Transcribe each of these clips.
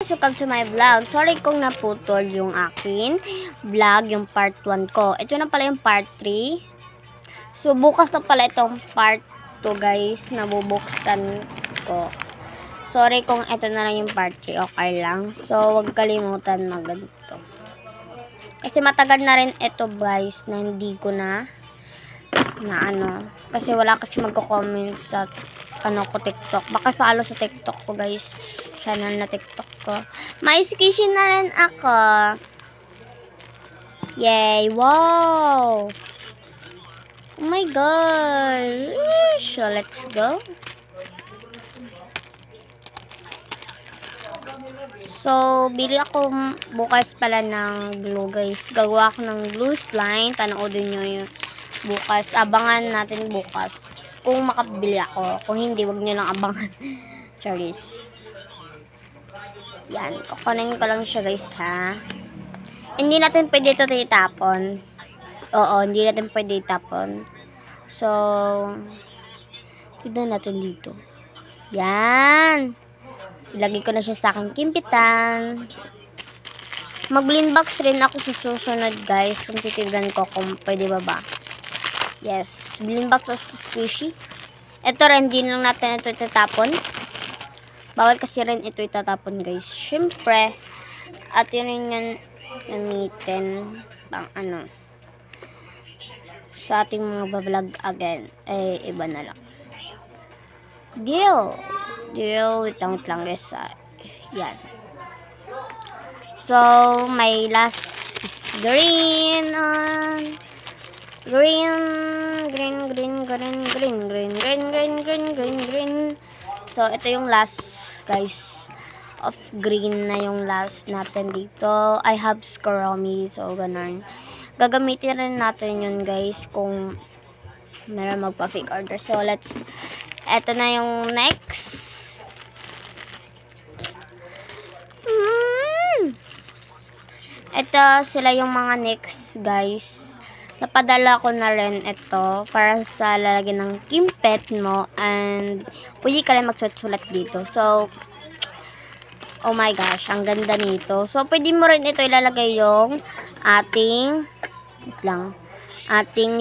Welcome to my vlog. Sorry kung naputol yung akin vlog, yung part 1 ko. Ito na pala yung part 3. So, bukas na pala itong part 2, guys, na bubuksan ko. Sorry kung ito na lang yung part 3. Okay lang. So, huwag kalimutan magganito. Kasi matagal na rin ito, guys, na hindi ko na kasi wala kasi magko-comment sa ko TikTok. Baka follow sa TikTok ko, guys. Channel na TikTok ko. May skishin na rin ako. Yay! Wow! Oh my God! So, let's go. So, bili ako bukas pala ng glue, guys. Gagawa ako ng glue slime. Tanoodin nyo yung bukas. Abangan natin bukas. Kung makabili ako. Kung hindi, wag nyo lang abangan. Charis. Yan. Kukunin ko lang siya, guys, ha. Hindi natin pwede ito itapon. Oo, hindi natin pwede itapon. So, tignan natin dito. Yan. Ilagay ko na siya sa aking kimpitan. Mag-blend box rin ako sa susunod, guys. Kung titignan ko kung pwede ba. Yes. Blend box of squishy. Ito rin, hindi lang natin ito itatapon. Bawal kasi rin ito itatapon, guys. Siyempre. At yun yung gamitin pang sa ating mga vlog again. Eh, iba na lang. Deal, wait lang guys. Yan. So, my last is green. Green. So, ito yung last, guys, of green na yung last natin dito. I have Skarami. So, ganun. Gagamitin rin natin yun, guys, kung meron magpa-fake order. So, eto na yung next. Ito sila yung mga next, guys. Napadala ko na rin ito para sa lalagyan ng kimpet mo. And, pwede ka rin magsusulat dito. So, oh my gosh, ang ganda nito. So, pwede mo rin ito ilalagay yung ating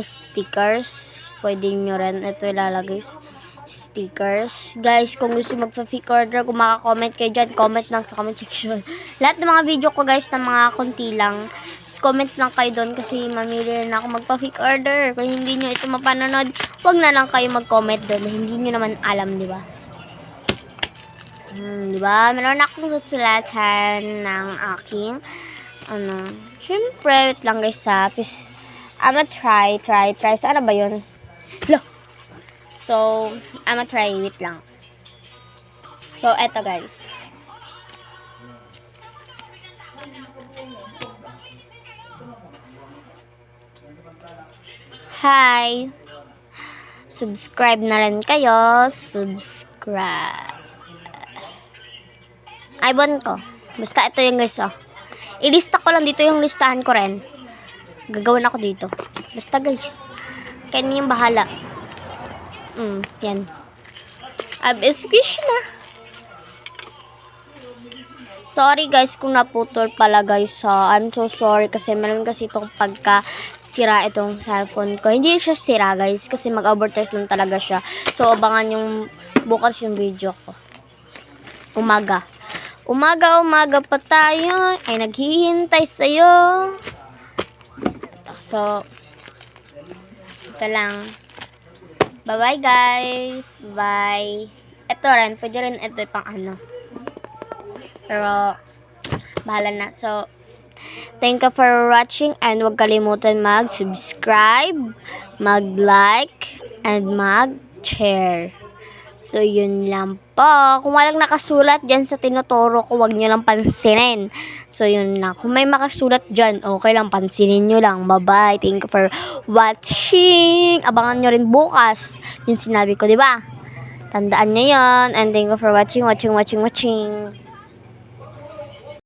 stickers. Pwede nyo rin ito ilalagay stickers. Guys, kung gusto magpa-fake order, kung maka-comment kayo dyan, comment lang sa comment section. Lahat ng mga video ko, guys, ng mga konti lang, comment lang kayo doon kasi mamili na ako magpa-fake order. Kung hindi nyo ito mapanood, wag na lang kayo mag-comment doon. Hindi nyo naman alam, di ba? Diba? Meron akong susulatan ng aking syempre, wait lang, guys, ha. I'ma try. Saan ba yun? So, I'ma try, wait lang. So, eto, guys. Hi! Subscribe na rin kayo. Subscribe. Ibon ko. Basta ito yung, guys, oh. Ilista ko lang dito yung listahan ko rin. Gagawin ako dito. Basta, guys. Kaya yung bahala. Yan. Squish na. Sorry, guys, kung naputol pala, guys, ha. I'm so sorry kasi meron kasi itong sira itong cellphone ko. Hindi siya sira, guys, kasi mag-advertise lang talaga siya. So, abangan yung bukas yung video ko. Umaga pa tayo ay naghihintay sa'yo. So, ito lang. Bye-bye, guys. Bye. Ito rin. Pwede rin ito pang Pero, bahala na. So, thank you for watching and huwag kalimutan mag-subscribe, mag-like, and mag-share. So, yun lang po. Kung walang nakasulat dyan sa tinuturo ko, wag nyo lang pansinin. So, yun lang. Kung may makasulat dyan, okay lang, pansinin nyo lang. Bye-bye. Thank you for watching. Abangan nyo rin bukas yung sinabi ko, diba? Tandaan nyo yun. And thank you for watching.